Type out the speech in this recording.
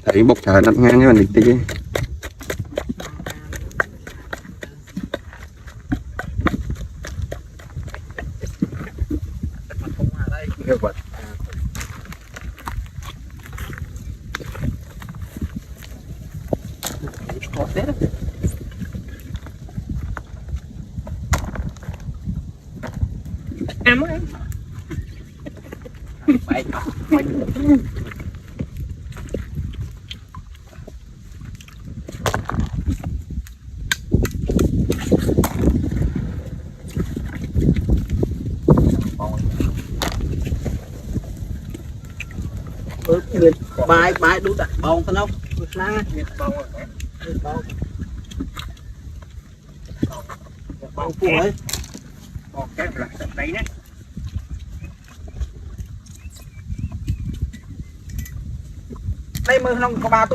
thấy bốc trời nặng ngang cái mình tí em ấy bay bài bài đúng tại bông thân không lang bông phù ấy bông cái là đấy đấy đây mưa không có ba tôi